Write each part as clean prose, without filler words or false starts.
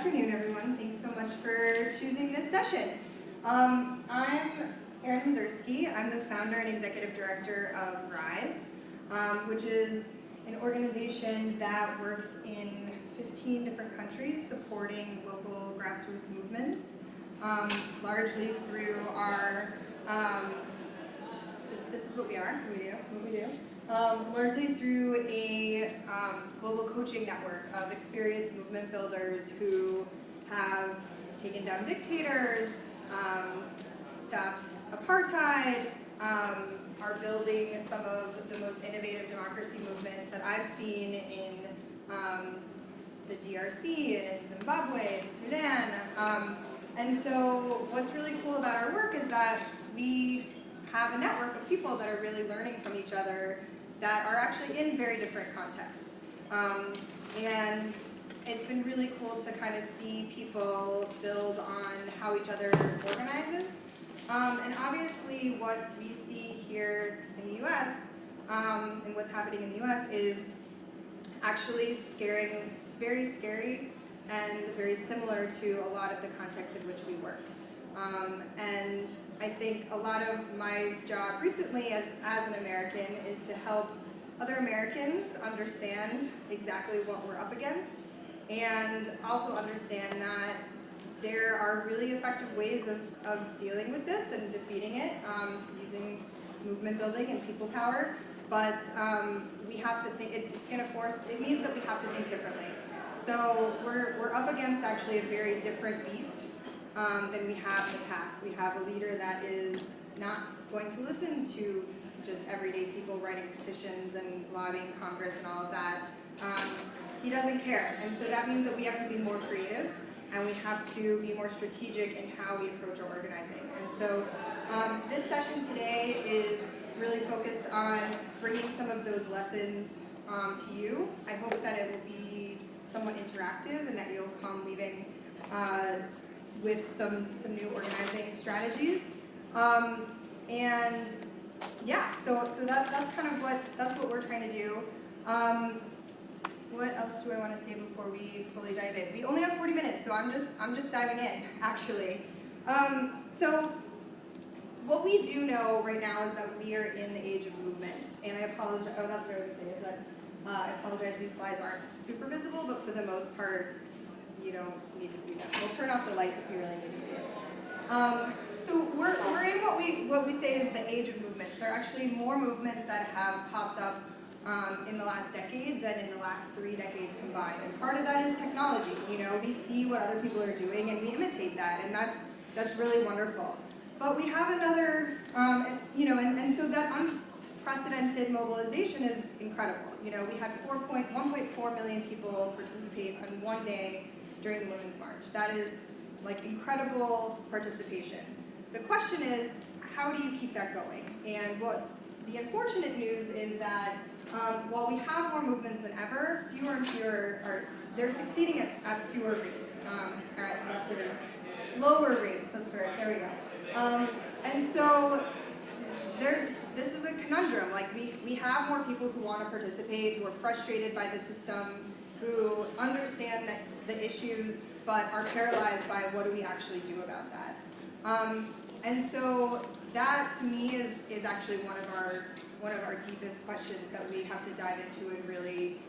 afternoon, everyone. Thanks so much for choosing this session. I'm Erin Mazursky. I'm the founder and executive director of Rhize, which is an organization that works in 15 different countries supporting local grassroots movements, largely through our, this is what we are, what we do. Largely through a global coaching network of experienced movement builders who have taken down dictators, stopped apartheid, are building some of the most innovative democracy movements that I've seen in the DRC and in Zimbabwe and Sudan. And so what's really cool about our work is that we have a network of people that are really learning from each other that are actually in very different contexts. And it's been really cool to kind of see people build on how each other organizes. And obviously what we see here in the US, and what's happening in the US is actually very scary and very similar to a lot of the contexts in which we work. And I think a lot of my job recently as an American is to help other Americans understand exactly what we're up against, and also understand that there are really effective ways of dealing with this and defeating it using movement building and people power. But we have to think, it means that we have to think differently. So we're up against actually a very different beast than we have in the past. We have a leader that is not going to listen to just everyday people writing petitions and lobbying Congress and all of that. He doesn't care. And so that means that we have to be more creative and we have to be more strategic in how we approach our organizing. And so this session today is really focused on bringing some of those lessons to you. I hope that it will be somewhat interactive and that you'll come leaving with some new organizing strategies. And yeah, so that's kind of what we're trying to do. What else do I want to say before we fully dive in? We only have 40 minutes, so I'm just diving in, actually. So what we do know right now is that we are in the age of movements, and I apologize. Oh, that's what I was going to say. Is that I apologize. These slides aren't super visible, but for the most part, you don't need to see them. We'll turn off the lights if you really need to see it. So we're in what we say is the age of movements. There are actually more movements that have popped up in the last decade than in the last 3 decades combined. And part of that is technology. You know, we see what other people are doing and we imitate that, and that's really wonderful. But we have another, and so that unprecedented mobilization is incredible. You know, we had 1.4 million people participate on one day during the Women's March. That is like incredible participation. The question is, how do you keep that going? And what the unfortunate news is that while we have more movements than ever, fewer and fewer they're succeeding at fewer rates, or at lower rates. That's right. There we go. And so this is a conundrum. Like we have more people who want to participate, who are frustrated by the system, who understand that the issues, but are paralyzed by what do we actually do about that. And so that to me is actually one of our deepest questions that we have to dive into and really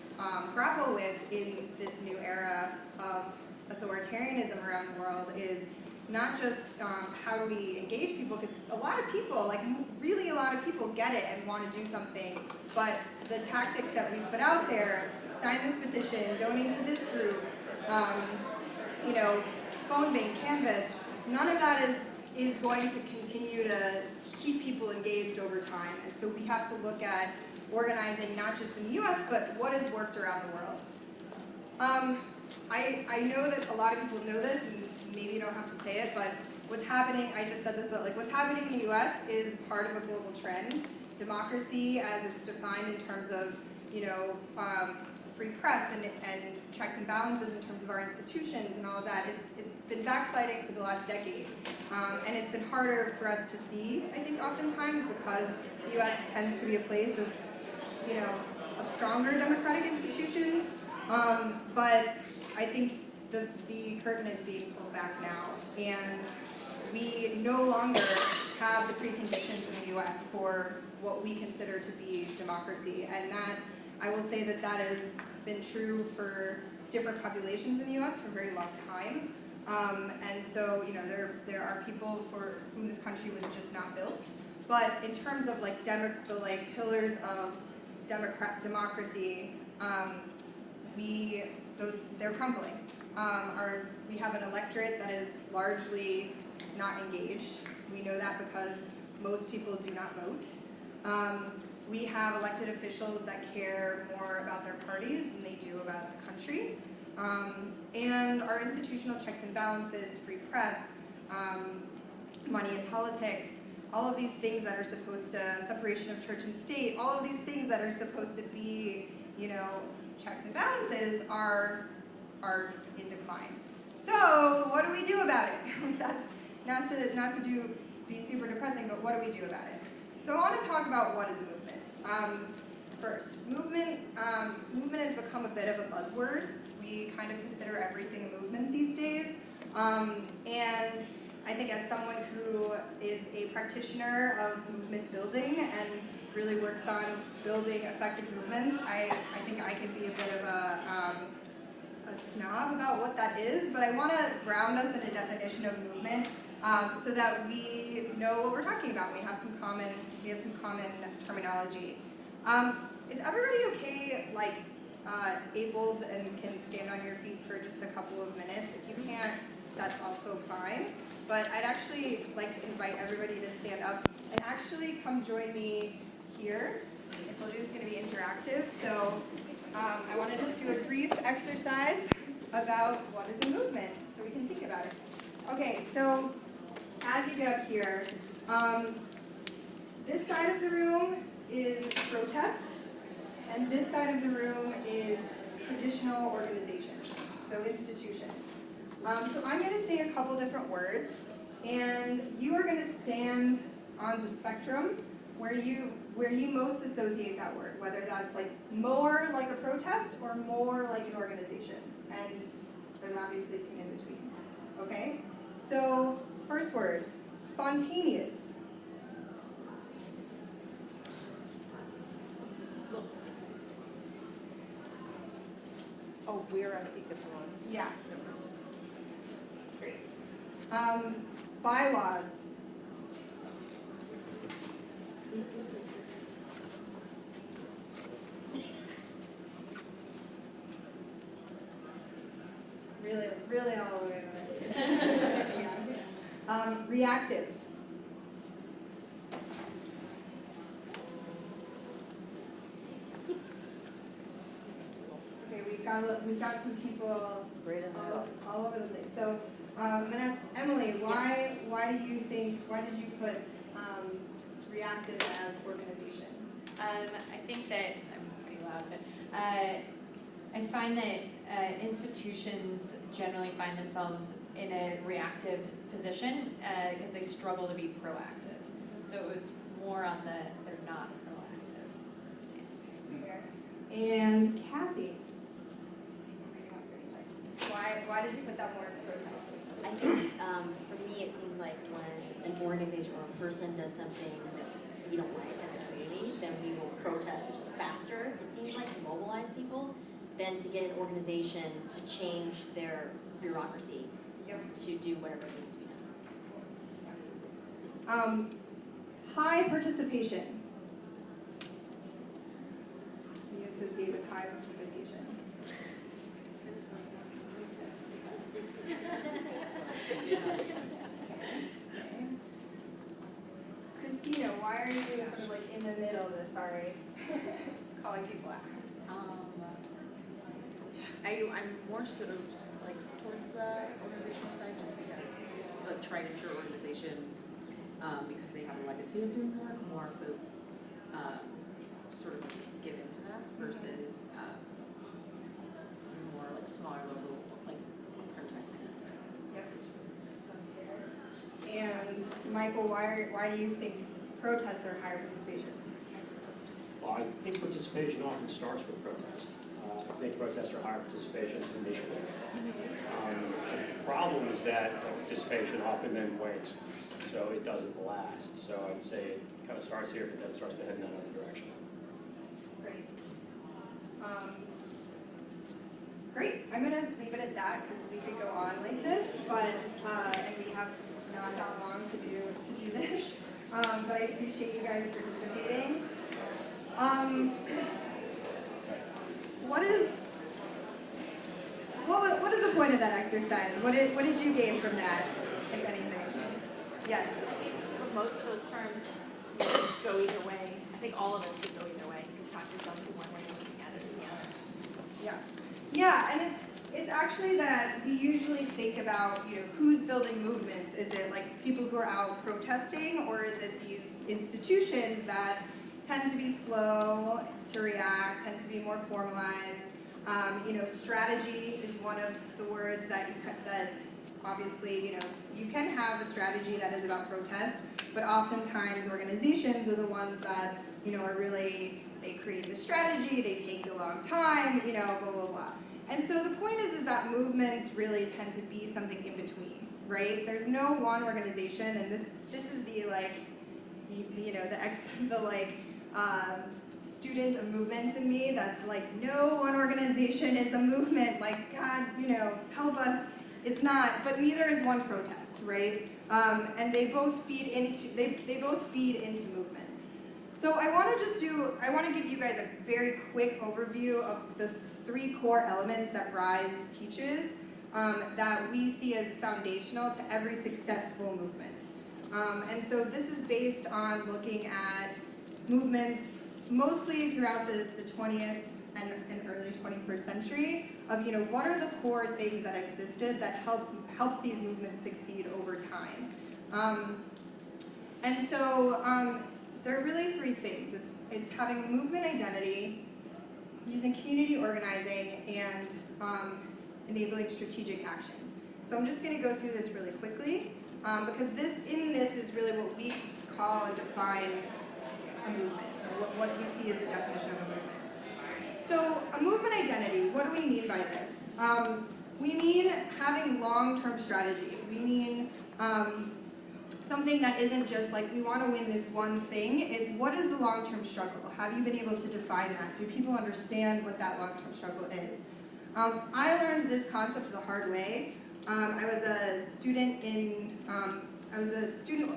grapple with in this new era of authoritarianism around the world is not just how do we engage people, because a lot of people, like really a lot of people get it and want to do something, but the tactics that we put out there, sign this petition, donate to this group, phone bank, Canvas, none of that is going to continue to keep people engaged over time. And so we have to look at organizing not just in the US, but what has worked around the world. I know that a lot of people know this, and maybe you don't have to say it, but what's happening, I just said this, but like what's happening in the US is part of a global trend. Democracy, as it's defined in terms of, free press and checks and balances in terms of our institutions and all of that, it's been backsliding for the last decade. And it's been harder for us to see, I think, oftentimes, because the US tends to be a place of, of stronger democratic institutions. But I think the curtain is being pulled back now, and we no longer have the preconditions in the US for what we consider to be democracy. And that, I will say that that has been true for different populations in the US for a very long time. And so, you know, there are people for whom this country was just not built. But in terms of like the pillars of democracy, they're crumbling. We have an electorate that is largely not engaged. We know that because most people do not vote. We have elected officials that care more about their parties than they do about the country. And our institutional checks and balances, free press, money in politics, all of these things that are supposed to, separation of church and state, all of these things that are supposed to be, you know, checks and balances are in decline. So what do we do about it? That's not to be super depressing, but what do we do about it? So I want to talk about what is a movement. First, movement has become a bit of a buzzword. We kind of consider everything a movement these days. And I think as someone who is a practitioner of movement building and really works on building effective movements, I think I can be a bit of a snob about what that is, but I want to ground us in a definition of movement so that we know what we're talking about. We have some common terminology. Is everybody okay, like, abled and can stand on your feet for just a couple of minutes? If you can't, that's also fine. But I'd actually like to invite everybody to stand up and actually come join me here. I told you it's going to be interactive, so I want to just do a brief exercise about what is a movement, so we can think about it. Okay, so as you get up here, this side of the room is protest, and this side of the room is traditional organization, so institution. So I'm going to say a couple different words, and you are going to stand on the spectrum where you most associate that word, whether that's like more like a protest or more like an organization. And there's obviously some in-betweens, okay? So first word, spontaneous. Oh, we're on the different ones. Yeah. Great. Bylaws. Really all the way with it. Yeah. Reactive. Okay, we've got some people all over the place. So I'm gonna ask Emily, why did you put reactive as organization? I think that I'm pretty loud, but I find that institutions generally find themselves in a reactive position because they struggle to be proactive. So it was more on the they're not proactive stance. Fair. And Kathy, why did you put that more as protest? I think for me it seems like when an organization or a person does something that we don't like as a community, then we will protest, which is faster, it seems like, to mobilize people than to get an organization to change their bureaucracy to do whatever needs to be done. High participation. You associate with high participation. Christina, why are you sort of like in the middle of this? Sorry, calling people out. I'm more so like towards the organizational side, just because the tried and true organizations, because they have a legacy of doing the work, more folks sort of get into that versus more like smaller local like protesting. Yep, that's fair. And Michael, why do you think protests are higher participation? Well, I think participation often starts with protest. I think protests are higher participation initially. The problem is that participation often then wanes, so it doesn't last. So I'd say it kind of starts here, but then starts to head in another direction. Great. Great. I'm going to leave it at that because we could go on like this, but and we have not that long to do this. But I appreciate you guys participating. What is the point of that exercise? What did you gain from that, if anything? Yes. Most of those terms go either way. I think all of us could go either way. You can talk yourself to one way and looking at it in the other. Yeah. Yeah, and it's actually that we usually think about, who's building movements. Is it like people who are out protesting, or is it these institutions that tend to be slow to react, tend to be more formalized? Strategy is one of the words that obviously, you can have a strategy that is about protest, but oftentimes organizations are the ones that, are really, they create the strategy, they take a long time, blah, blah, blah. And so the point is that movements really tend to be something in between, right? There's no one organization, and this is the student of movements in me that's like, no one organization is a movement, like, God, help us. It's not, but neither is one protest, right? And they both feed into movements. So I want to give you guys a very quick overview of the 3 core elements that Rhize teaches that we see as foundational to every successful movement. And so this is based on looking at movements mostly throughout the 20th and early 21st century of, what are the core things that existed that helped these movements succeed over time. And so there are really 3 things. It's having a movement identity, using community organizing, and enabling strategic action. So I'm just going to go through this really quickly because this is really what we call and define a movement, or what we see as the definition of a movement. So a movement identity, what do we mean by this? We mean having long-term strategy. We mean something that isn't just like we want to win this one thing. It's what is the long-term struggle? Have you been able to define that? Do people understand what that long-term struggle is? I learned this concept the hard way. I was a student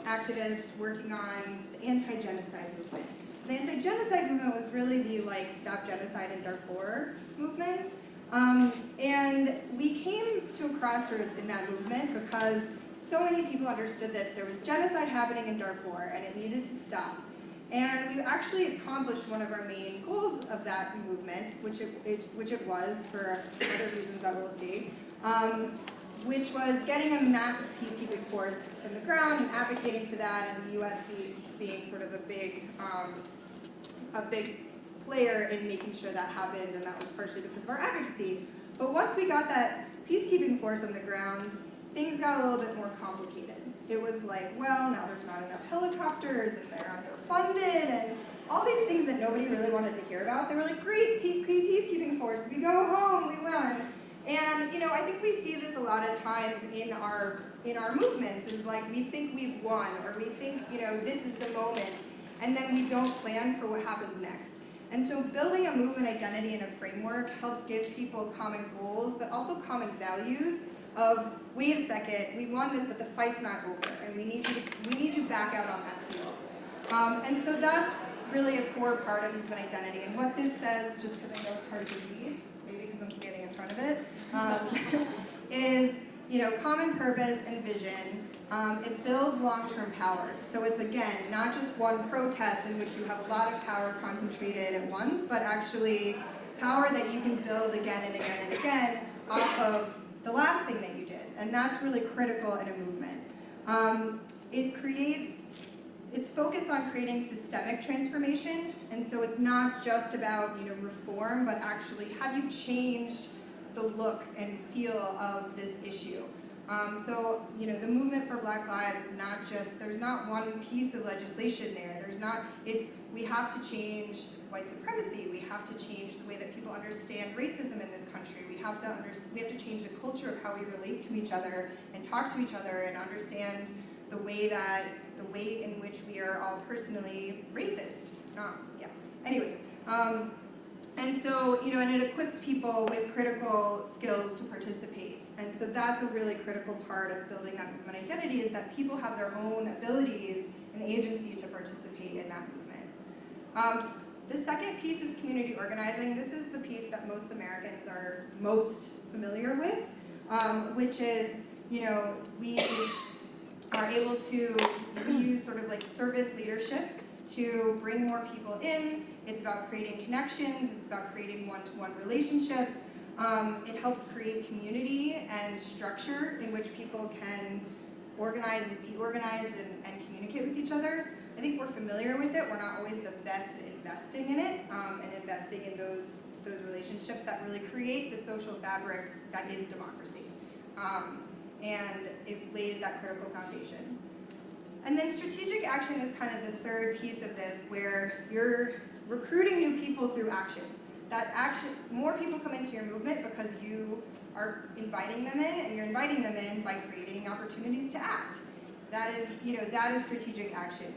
activist working on the anti-genocide movement. The anti-genocide movement was really the Stop Genocide in Darfur movement. And we came to a crossroads in that movement because so many people understood that there was genocide happening in Darfur and it needed to stop. And we actually accomplished one of our main goals of that movement, which it was for other reasons that we'll see, which was getting a massive peacekeeping force in the ground and advocating for that, and the U.S. being sort of a big player in making sure that happened, and that was partially because of our advocacy. But once we got that peacekeeping force on the ground, things got a little bit more complicated. It was like, well, now there's not enough helicopters, and they're underfunded, and all these things that nobody really wanted to hear about. They were like, great, peacekeeping force, we go home, we won. And I think we see this a lot of times in our movements, is like we think we've won, or we think this is the moment, and then we don't plan for what happens next. And so building a movement identity and a framework helps give people common goals, but also common values of, wait a second, we won this, but the fight's not over, and we need you back out on that field. And so that's really a core part of movement identity. And what this says, just because I know it's hard to read, maybe because I'm standing in front of it, is common purpose and vision. It builds long-term power. So it's, again, not just one protest in which you have a lot of power concentrated at once, but actually power that you can build again and again and again off of the last thing that you did. And that's really critical in a movement. It's focused on creating systemic transformation, and so it's not just about reform, but actually have you changed the look and feel of this issue. So the movement for Black Lives is not just, there's not one piece of legislation there. We have to change white supremacy. We have to change the way that people understand racism in this country. We have to change the culture of how we relate to each other and talk to each other and understand the way in which we are all personally racist. Anyways, and so, and it equips people with critical skills to participate. And so that's a really critical part of building that movement identity, is that people have their own abilities and agency to participate in that movement. The second piece is community organizing. This is the piece that most Americans are most familiar with, which is, we are able to use sort of like servant leadership to bring more people in. It's about creating connections. It's about creating one-to-one relationships. It helps create community and structure in which people can organize and be organized and communicate with each other. I think we're familiar with it. We're not always the best at investing in it and investing in those relationships that really create the social fabric that is democracy. And it lays that critical foundation. And then strategic action is kind of the third piece of this, where you're recruiting new people through action. That action, more people come into your movement because you are inviting them in, and you're inviting them in by creating opportunities to act. That is strategic action.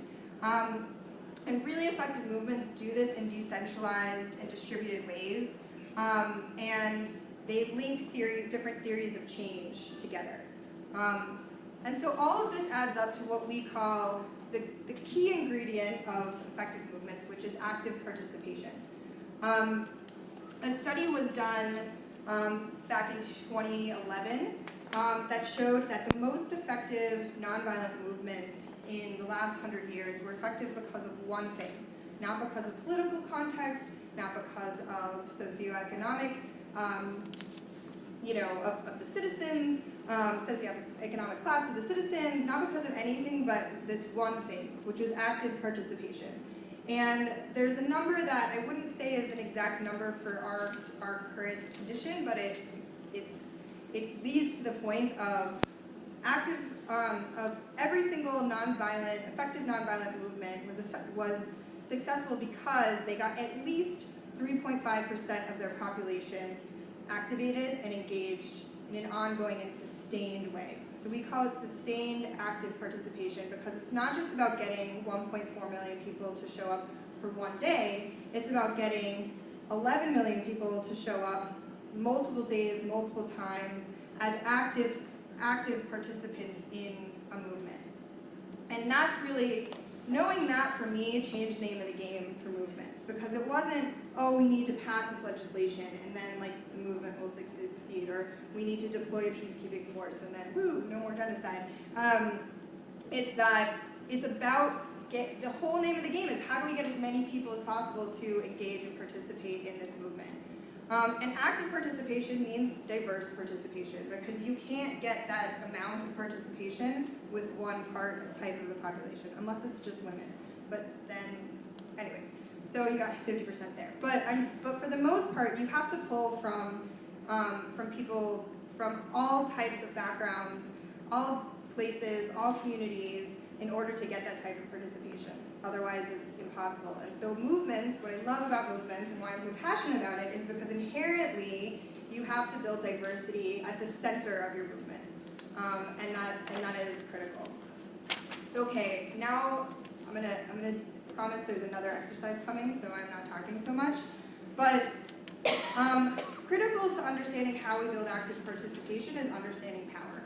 And really effective movements do this in decentralized and distributed ways, and they link different theories of change together. And so all of this adds up to what we call the key ingredient of effective movements, which is active participation. A study was done back in 2011 that showed that the most effective nonviolent movements in the last 100 years were effective because of one thing, not because of political context, not because of socioeconomic, of the citizens, socioeconomic class of the citizens, not because of anything but this one thing, which was active participation. And there's a number that I wouldn't say is an exact number for our current condition, but it leads to the point of active of every single effective nonviolent movement was successful because they got at least 3.5% of their population activated and engaged in an ongoing and sustained way. So we call it sustained active participation because it's not just about getting 1.4 million people to show up for one day, it's about getting 11 million people to show up multiple days, multiple times as active participants in a movement. And that's really, knowing that for me changed the name of the game for movements, because it wasn't, oh, we need to pass this legislation and then the movement will succeed, or we need to deploy a peacekeeping force and then, woo, no more genocide. It's about, the whole name of the game is how do we get as many people as possible to engage and participate in this movement. And active participation means diverse participation, because you can't get that amount of participation with one type of the population, unless it's just women. But then, anyways, so you got 50% there. But for the most part, you have to pull from people from all types of backgrounds, all places, all communities, in order to get that type of participation. Otherwise, it's impossible. And so movements, what I love about movements and why I'm so passionate about it, is because inherently you have to build diversity at the center of your movement, and that is critical. So okay, now I'm gonna promise there's another exercise coming, so I'm not talking so much. But critical to understanding how we build active participation is understanding power.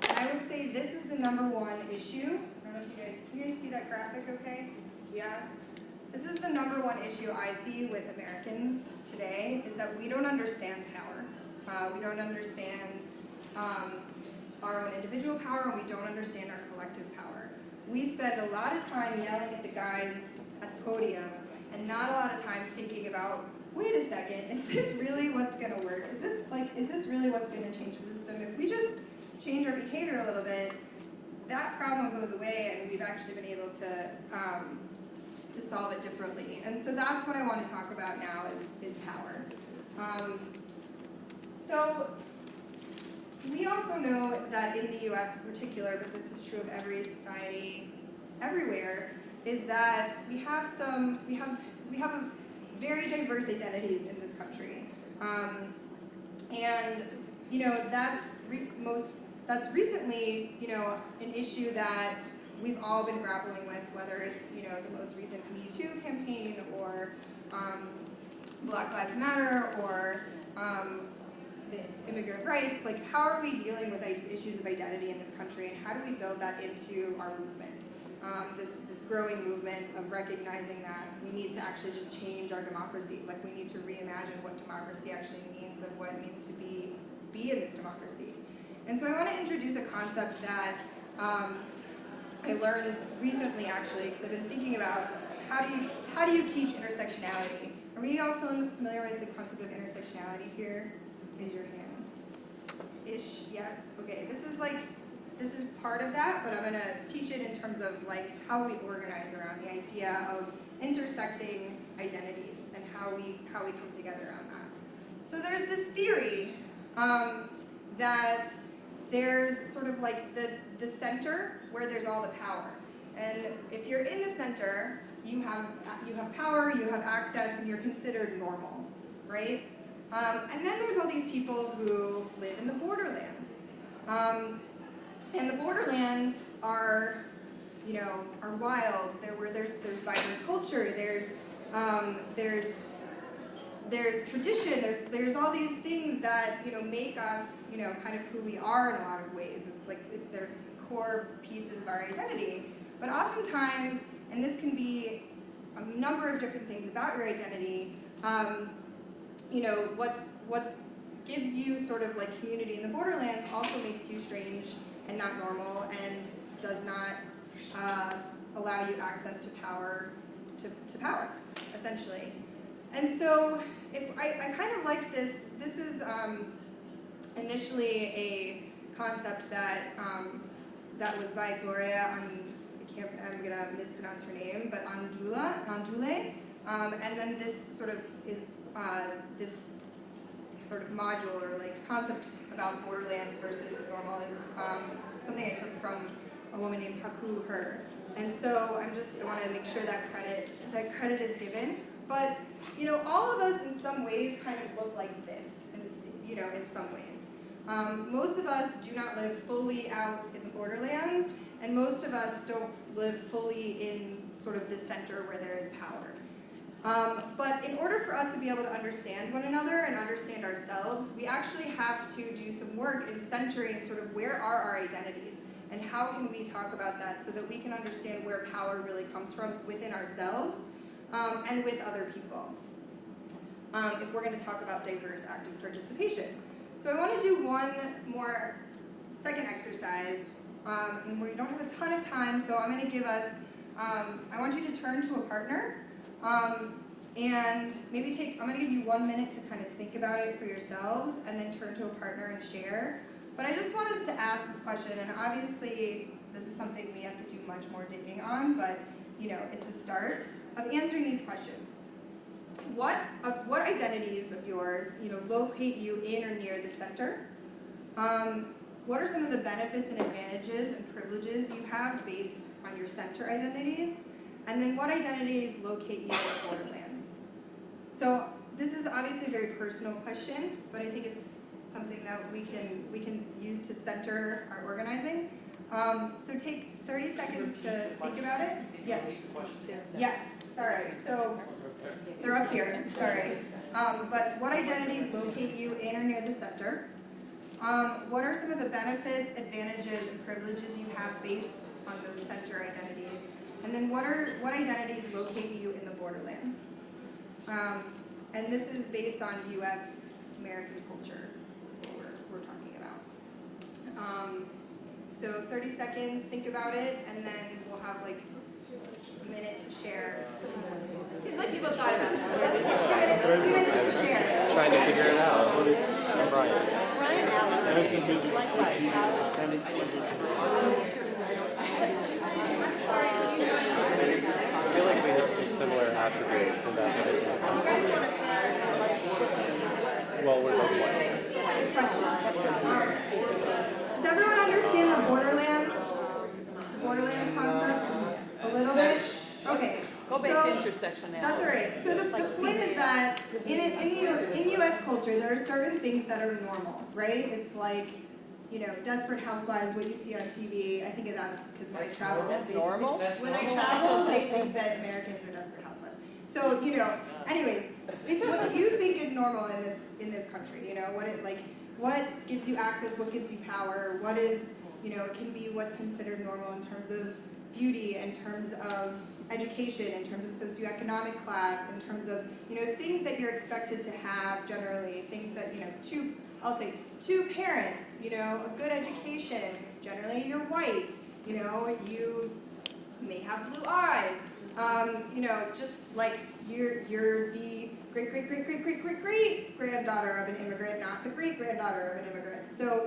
And I would say this is the #1 issue. I don't know if can you guys see that graphic okay? Yeah? This is the #1 issue I see with Americans today, is that we don't understand power. We don't understand our own individual power, and we don't understand our collective power. We spend a lot of time yelling at the guys at the podium, and not a lot of time thinking about, wait a second, is this really what's going to work? Is this really what's going to change the system? If we just change our behavior a little bit, that problem goes away, and we've actually been able to solve it differently. And so that's what I want to talk about now is power. So we also know that in the US in particular, but this is true of every society everywhere, is that we have a very diverse identities in this country. And that's recently an issue that we've all been grappling with, whether it's the most recent Me Too campaign or Black Lives Matter or the immigrant rights. Like, how are we dealing with issues of identity in this country, and how do we build that into our movement? This growing movement of recognizing that we need to actually just change our democracy. Like, we need to reimagine what democracy actually means and what it means to be in this democracy. And so I want to introduce a concept that I learned recently, actually, because I've been thinking about how do you teach intersectionality? Are we all familiar with the concept of intersectionality here? Raise your hand. Ish, yes. Okay, this is part of that, but I'm going to teach it in terms of how we organize around the idea of intersecting identities and how we come together around that. So there's this theory that there's sort of the center where there's all the power, and if you're in the center, you have power, you have access, and you're considered normal, right? And then there's all these people who live in the borderlands. And the borderlands are wild. There's vibrant culture. There's tradition. There's all these things that make us kind of who we are in a lot of ways. It's they're core pieces of our identity. But oftentimes, and this can be a number of different things about your identity. What's gives you sort of community in the borderlands also makes you strange and not normal, and does not allow you access to power, essentially. And so, if I kind of liked this. This is initially a concept that was by Gloria I'm gonna mispronounce her name, but Andule. And then this sort of is this sort of module or concept about borderlands versus normal is something I took from a woman named Haku Her. And so I want to make sure that credit is given. But all of us in some ways kind of look like this, in some ways. Most of us do not live fully out in the borderlands, and most of us don't live fully in sort of the center where there is power. But in order for us to be able to understand one another and understand ourselves, we actually have to do some work in centering sort of where are our identities and how can we talk about that so that we can understand where power really comes from within ourselves and with other people, if we're going to talk about diverse active participation. So I want to do one more second exercise, and we don't have a ton of time, so I'm going to give us, I want you to turn to a partner, and maybe I'm going to give you 1 minute to kind of think about it for yourselves, and then turn to a partner and share. But I just want us to ask this question, and obviously this is something we have to do much more digging on, but it's a start of answering these questions. What identities of yours locate you in or near the center? What are some of the benefits and advantages and privileges you have based on your center identities? And then what identities locate you in the borderlands? So this is obviously a very personal question, but I think it's something that we can use to center our organizing. So take 30 seconds to think about it. Yes. Yes. Sorry. So they're up here. Sorry. But what identities locate you in or near the center? What are some of the benefits, advantages, and privileges you have based on those center identities? And then what identities locate you in the borderlands? And this is based on U.S. American culture, is what we're talking about. So 30 seconds, think about it, and then we'll have a minute to share. Seems like people thought about it. So let's take 2 minutes to share. Trying to figure it out. I'm Brian. Nice to meet you. I feel like we have some similar attributes in that business. You guys want to Well, we're both white. good question. Does everyone understand the Borderlands concept? A little bit? Okay. So Intersectionality. That's all right. So the point is that in U.S. culture, there are certain things that are normal, right? It's like, Desperate Housewives, what you see on TV. I think of that because when I travel, when I travel, they think that Americans are Desperate Housewives. So anyways, it's what you think is normal in this country. What gives you access, what gives you power, what is it can be what's considered normal in terms of beauty, in terms of education, in terms of socioeconomic class, in terms of things that you're expected to have generally, things that two parents, a good education, generally you're white, you may have blue eyes, just like you're the great granddaughter of an immigrant, not the great granddaughter of an immigrant. So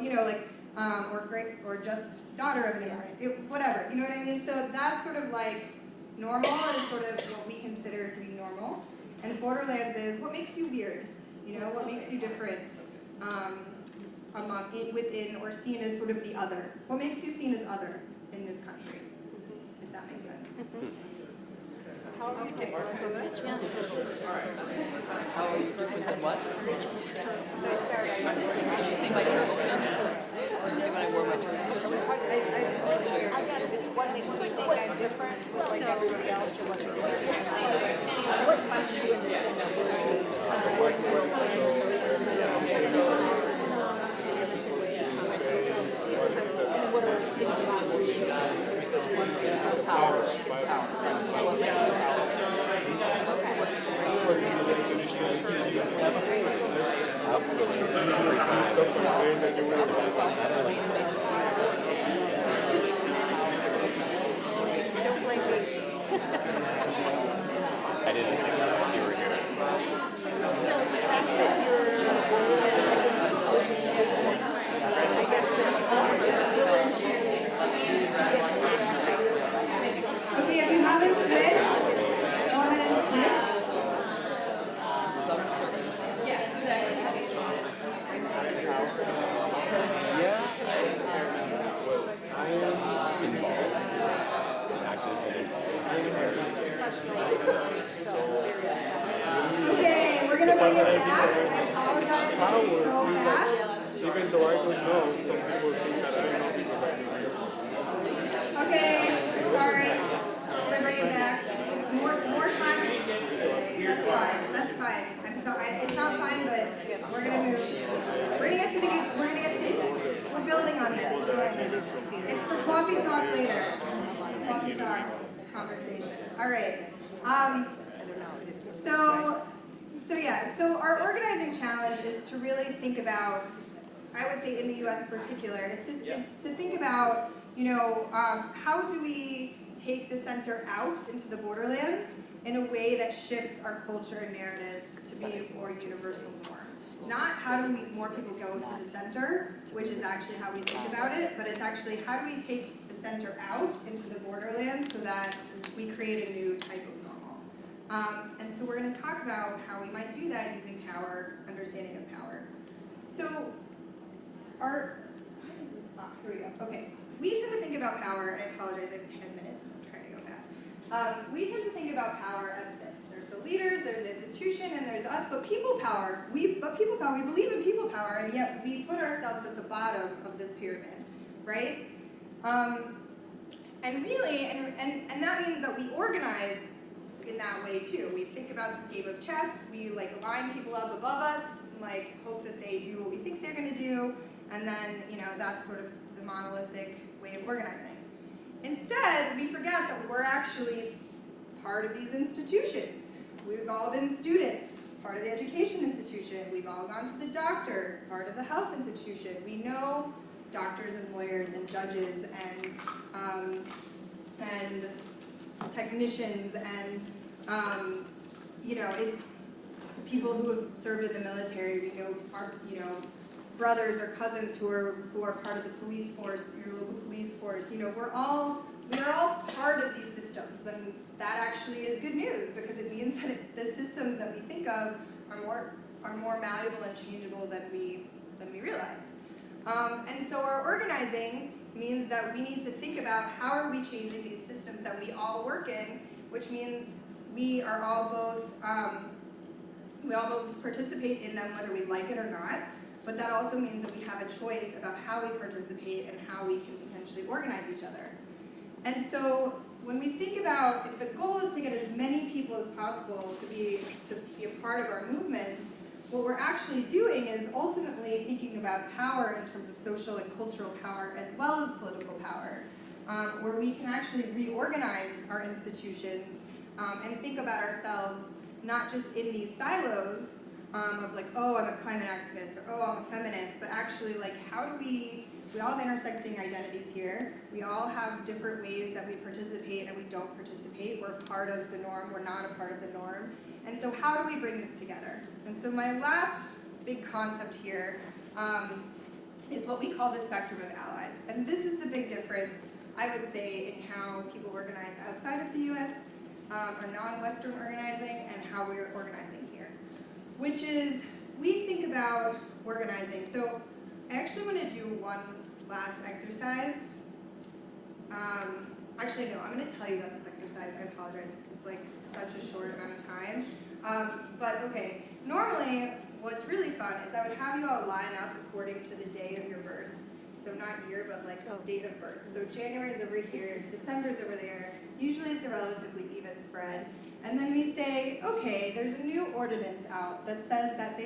or just daughter of an immigrant, whatever. You know what I mean? So that's sort of like normal is sort of what we consider to be normal, and Borderlands is what makes you weird. What makes you different within or seen as sort of the other. What makes you seen as other in this country? If that makes sense. How are you different than what? Did you see my turtle pin? Or did you see when I wore my turtle pin? What makes you think I'm different like everybody else, or what finds you in the what are those things that you appreciate? Power. I didn't think you were here. Okay, if you haven't switched, go ahead and switch. Okay, we're gonna bring it back. I apologize, it's so fast. Even though I don't know, some people think that I know because I Okay, sorry. We're gonna bring it back. More time. That's fine. I'm sorry. It's not fine, but we're gonna move. We're gonna get to we're building on this. It's for coffee talk later. Coffee talk conversation. All right. So our organizing challenge is to really think about, I would say in the U.S. in particular, is to think about, how do we take the center out into the borderlands in a way that shifts our culture and narrative to be a more universal norm. Not how do we more people go to the center, which is actually how we think about it, but it's actually how do we take the center out into the borderlands so that we create a new type of normal. And so we're going to talk about how we might do that using power, understanding of power. So why does this, here we go, okay. We tend to think about power, and I apologize, I have 10 minutes, I'm trying to go fast. We tend to think about power as this. There's the leaders, there's the institution, and there's us, but people power, we believe in people power, and yet we put ourselves at the bottom of this pyramid, right? And really, and that means that we organize in that way too. We think about this game of chess, we line people up above us, and hope that they do what we think they're gonna do, and then, that's sort of the monolithic way of organizing. Instead, we forget that we're actually part of these institutions. We've all been students, part of the education institution. We've all gone to the doctor, part of the health institution. We know doctors and lawyers and judges and technicians and it's people who have served in the military. We know our brothers or cousins who are part of the police force, your local police force. We're all part of these systems, and that actually is good news because it means that the systems that we think of are more malleable and changeable than we realize. And so our organizing means that we need to think about how are we changing these systems that we all work in, which means we are all both, we all both participate in them whether we like it or not, but that also means that we have a choice about how we participate and how we can potentially organize each other. And so when we think about, if the goal is to get as many people as possible to be a part of our movements, what we're actually doing is ultimately thinking about power in terms of social and cultural power as well as political power, where we can actually reorganize our institutions and think about ourselves not just in these silos of like, oh, I'm a climate activist, or oh, I'm a feminist, but actually like, how do we all have intersecting identities here. We all have different ways that we participate and we don't participate. We're part of the norm, we're not a part of the norm. And so how do we bring this together? And so my last big concept here is what we call the spectrum of allies. And this is the big difference, I would say, in how people organize outside of the US, or non-Western organizing, and how we're organizing here. Which is, we think about organizing. So I actually want to do one last exercise. Actually, no, I'm going to tell you about this exercise. I apologize. It's like such a short amount of time. But okay, normally what's really fun is I would have you all line up according to the day of your birth. So not year, but like date of birth. So January is over here, December is over there. Usually it's a relatively even spread. And then we say, okay, there's a new ordinance out that says that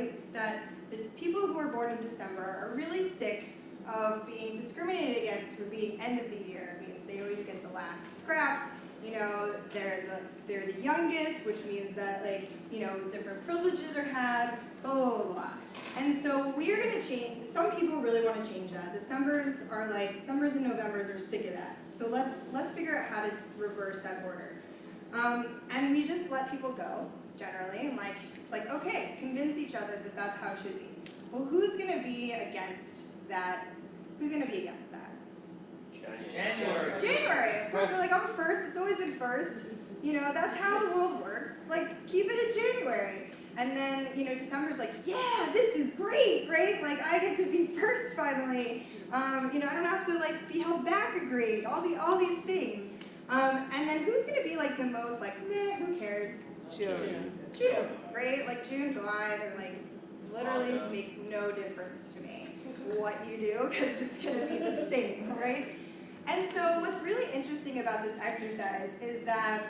the people who are born in December are really sick of being discriminated against for being end of the year. It means they always get the last scraps. You know, they're the youngest, which means that like, you know, different privileges are had, blah, blah, blah. And so we're gonna change, some people really wanna change that. Decembers and Novembers are sick of that. So let's figure out how to reverse that order. And we just let people go, generally, and like, it's like, okay, convince each other that that's how it should be. Well, who's gonna be against that? Who's gonna be against that? January, of course, they're like, I'm first, it's always been first. You know, that's how the world works. Like, keep it at January. And then, you know, December's like, yeah, this is great, right? Like, I get to be first finally. You know, I don't have to like be held back a grade, all these things. And then who's gonna be like the most like, meh, who cares? June, right? Like June, July, they're like, literally makes no difference to me what you do, because it's gonna be the same, right? And so what's really interesting about this exercise is that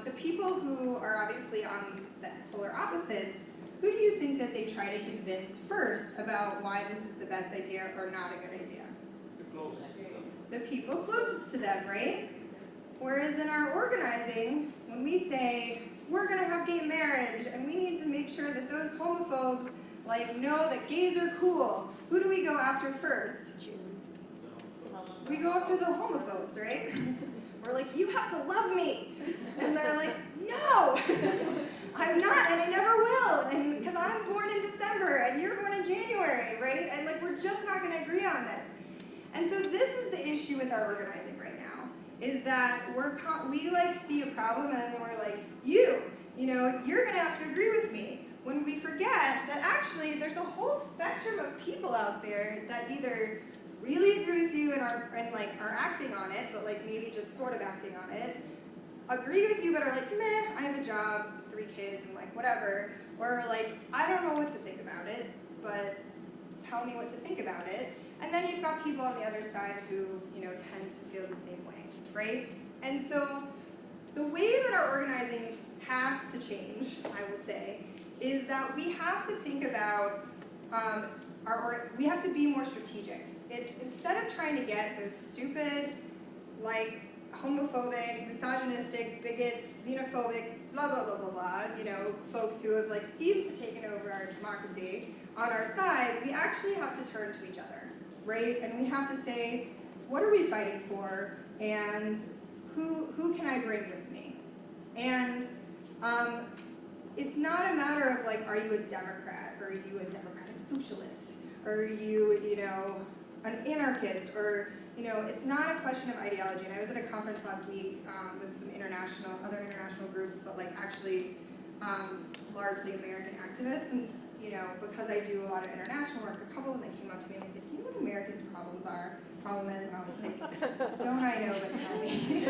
the people who are obviously on the polar opposites, who do you think that they try to convince first about why this is the best idea or not a good idea? The people closest to them, right? Whereas in our organizing, when we say, we're gonna have gay marriage and we need to make sure that those homophobes like know that gays are cool, who do we go after first? We go after the homophobes, right? We're like, you have to love me. And they're like, no, I'm not, and I never will, and because I'm born in December and you're born in January, right? And like, we're just not gonna agree on this. And so this is the issue with our organizing right now, is that we like see a problem and then we're like, you know, you're gonna have to agree with me. When we forget that actually there's a whole spectrum of people out there that either really agree with you and are acting on it, but like maybe just sort of acting on it, agree with you but are like, meh, I have a job, 3 kids, and like whatever, or like, I don't know what to think about it, but tell me what to think about it. And then you've got people on the other side who, you know, tend to feel the same way, right? And so the way that our organizing has to change, I will say, is that we have to think about we have to be more strategic. It's instead of trying to get those stupid, like homophobic, misogynistic, bigots, xenophobic, blah blah blah blah blah, you know, folks who have like seemed to taken over our democracy on our side, we actually have to turn to each other, right? And we have to say, what are we fighting for, and who can I bring with me? And it's not a matter of like, are you a Democrat, or are you a democratic socialist, or are you, you know, an anarchist, or, you know, it's not a question of ideology. And I was at a conference last week with some other international groups, but like actually largely American activists. And, you know, because I do a lot of international work, a couple of them came up to me and they said, you know what Americans' problems are? problem is, and I was like, don't I know, but tell me.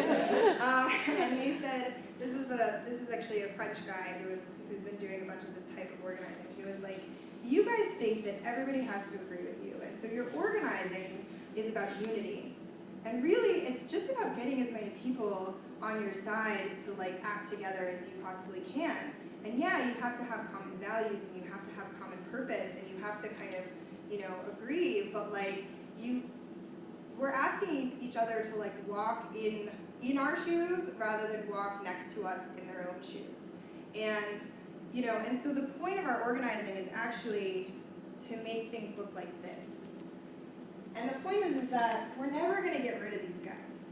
And they said, this was actually a French guy who's been doing a bunch of this type of organizing. He was like, you guys think that everybody has to agree with you, and so your organizing is about unity. And really, it's just about getting as many people on your side to like act together as you possibly can. And yeah, you have to have common values, and you have to have common purpose, and you have to kind of, agree, but like we're asking each other to like walk in our shoes rather than walk next to us in their own shoes. And and so the point of our organizing is actually to make things look like this. And the point is that we're never going to get rid of these guys.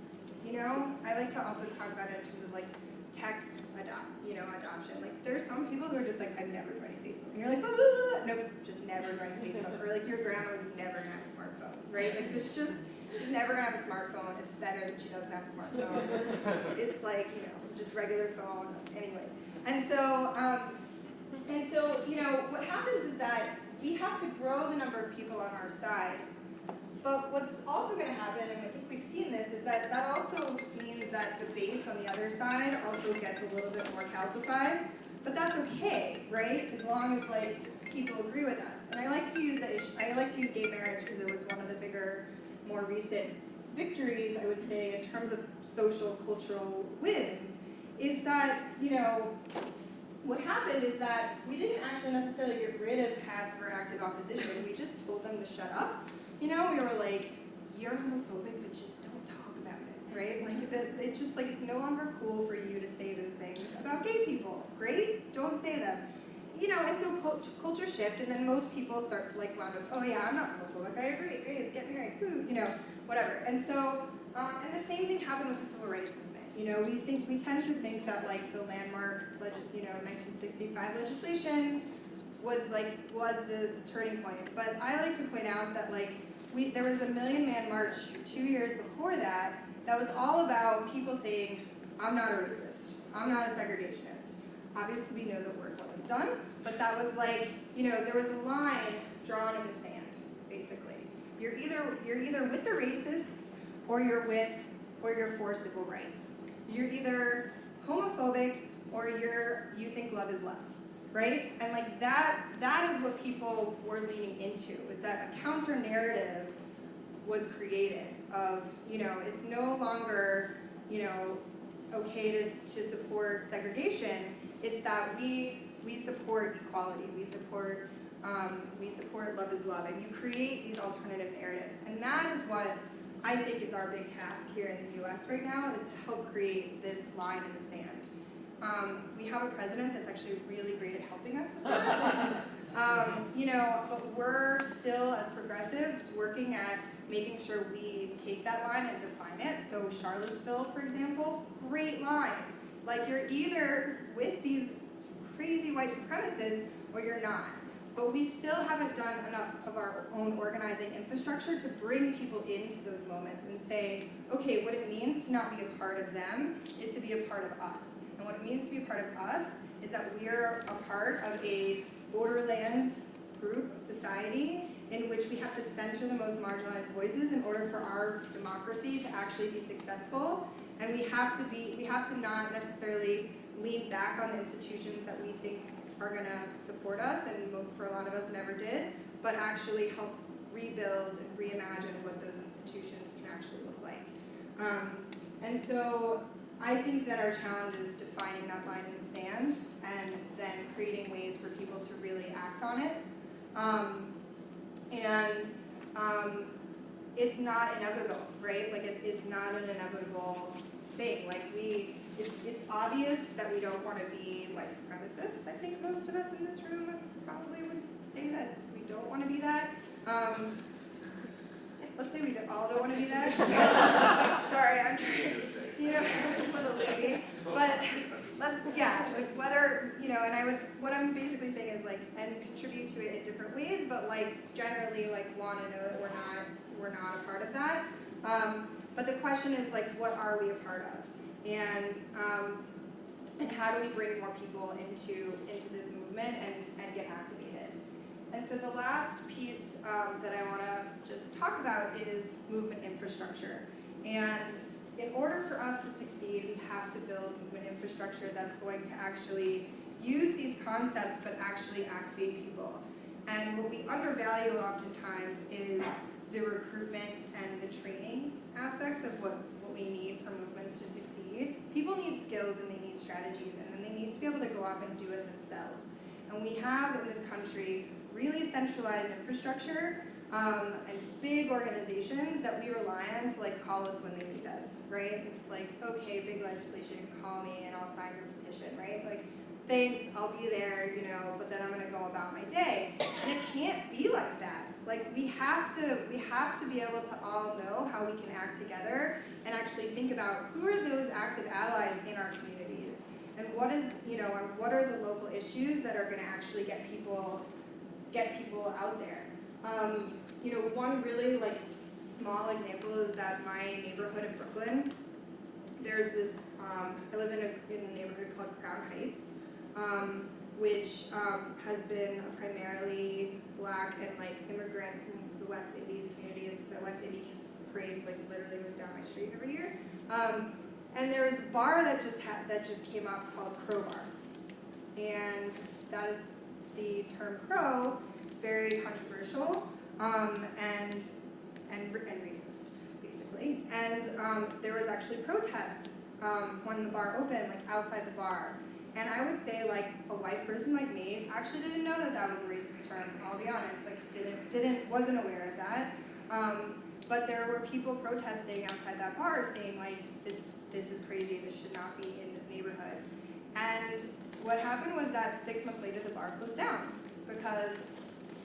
I like to also talk about it in terms of like tech adoption. Like there's some people who are just like, I'm never joining Facebook. And you're like, blah, blah, blah. Nope, just never joining Facebook. Or like your grandma who's never gonna have a smartphone, right? Like it's just, she's never gonna have a smartphone. It's better that she doesn't have a smartphone. It's like, just regular phone. Anyways. And so, what happens is that we have to grow the number of people on our side. But what's also going to happen, and I think we've seen this, is that also means that the base on the other side also gets a little bit more calcified. But that's okay, right? As long as like people agree with us. And I like to use gay marriage because it was one of the bigger, more recent victories, I would say, in terms of social, cultural wins. Is that what happened is that we didn't actually necessarily get rid of passive or active opposition. We just told them to shut up. We were like, you're homophobic, but just don't talk about it, right? Like, it's just like, it's no longer cool for you to say those things about gay people. Great, don't say them. And so culture shift, and then most people start like wound up, oh yeah, I'm not homophobic, I agree, gays, get married, who, whatever. And so, and the same thing happened with the civil rights movement. We tend to think that like the landmark, 1965 legislation was the turning point. But I like to point out that like there was a Million Man March 2 years before that was all about people saying, I'm not a racist, I'm not a segregationist. Obviously we know the work wasn't done, but that was like, there was a line drawn in the sand, basically. You're either with the racists or you're for civil rights. You're either homophobic or you think love is love. Right? And like that is what people were leaning into, is that a counter narrative was created of, it's no longer, okay to support segregation. It's that we support equality, we support love is love, and you create these alternative narratives. And that is what I think is our big task here in the US right now, is to help create this line in the sand. We have a president that's actually really great at helping us with that. But we're still, as progressives, working at making sure we take that line and define it. So Charlottesville, for example, great line. Like you're either with these crazy white supremacists or you're not. But we still haven't done enough of our own organizing infrastructure to bring people into those moments and say, okay, what it means to not be a part of them is to be a part of us. And what it means to be a part of us is that we're a part of a Borderlands group society in which we have to center the most marginalized voices in order for our democracy to actually be successful. And we have to not necessarily lean back on the institutions that we think are going to support us, and for a lot of us never did, but actually help rebuild and reimagine what those institutions can actually look like. And so I think that our challenge is defining that line in the sand and then creating ways for people to really act on it. It's not inevitable, right? Like it's not an inevitable thing. Like it's obvious that we don't want to be white supremacists. I think most of us in this room probably would say that we don't want to be that. Let's say we all don't want to be that. Sorry, I'm trying to, it's a little sleepy. But like whether, and what I'm basically saying is like, and contribute to it in different ways, but like generally like want to know that we're not a part of that. But the question is like, what are we a part of? And how do we bring more people into this movement and get activated? And so the last piece that I want to just talk about is movement infrastructure. And in order for us to succeed, we have to build movement infrastructure that's going to actually use these concepts but actually activate people. And what we undervalue oftentimes is the recruitment and the training aspects of what we need for movements to succeed. People need skills and they need strategies, and then they need to be able to go off and do it themselves. And we have in this country really centralized infrastructure and big organizations that we rely on to like call us when they need us, right? It's like, okay, big legislation, call me and I'll sign your petition, right? Like, thanks, I'll be there, you know, but then I'm gonna go about my day. And it can't be like that. Like, we have to be able to all know how we can act together and actually think about who are those active allies in our communities, and what is, you know, and what are the local issues that are gonna actually get people out there. You know, one really like small example is that my neighborhood in Brooklyn, there's this, I live in a neighborhood called Crown Heights, which has been a primarily Black and like immigrant from the West Indies community. The West Indies parade like literally goes down my street every year. And there was a bar that just came up called Crowbar, and that is the term crow. It's very controversial and racist, basically. And there was actually protests when the bar opened, like outside the bar. And I would say, like, a white person like me actually didn't know that that was a racist term. I'll be honest, like, wasn't aware of that. But there were people protesting outside that bar, saying like, this is crazy. This should not be in this neighborhood. And what happened was that 6 months later, the bar closed down because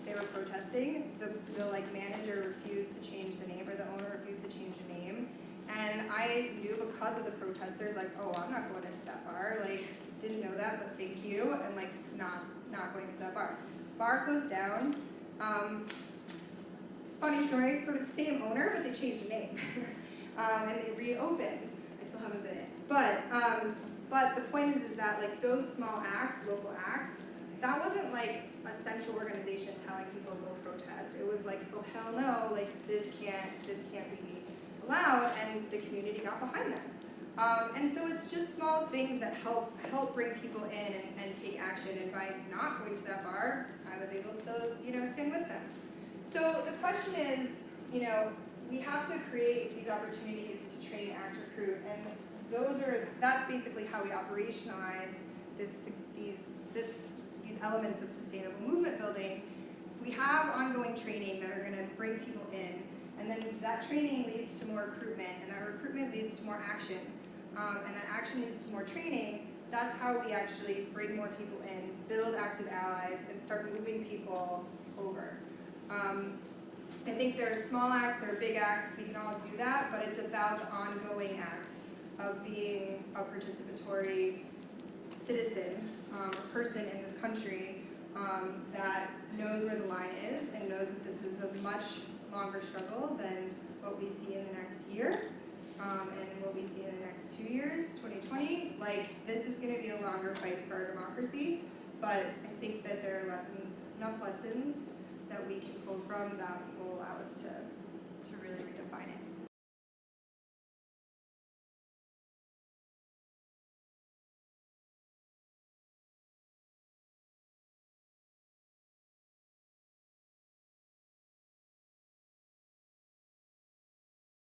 they were protesting. The like manager refused to change the name, or the owner refused to change the name. And I knew because of the protesters, like, oh, I'm not going into that bar. Like, didn't know that, but thank you. And like, not going to that bar. Bar closed down. Funny story, sort of same owner, but they changed the name. And they reopened. I still haven't been in. But the point is that like those small acts, local acts, that wasn't like a central organization telling people to go protest. It was like, oh hell no, like this can't be allowed, and the community got behind them. And so it's just small things that help bring people in and take action. And by not going to that bar, I was able to, you know, stand with them. So the question is, you know, we have to create these opportunities to train, act, recruit, and that's basically how we operationalize these elements of sustainable movement building. If we have ongoing training that are going to bring people in, and then that training leads to more recruitment, and that recruitment leads to more action, and that action leads to more training, that's how we actually bring more people in, build active allies, and start moving people over. I think there are small acts, there are big acts, we can all do that, but it's about the ongoing act of being a participatory citizen, person in this country that knows where the line is and knows that this is a much longer struggle than what we see in the next year and what we see in the next 2 years, 2020. Like, this is going to be a longer fight for our democracy, but I think that there are enough lessons that we can pull from that will allow us to really redefine it.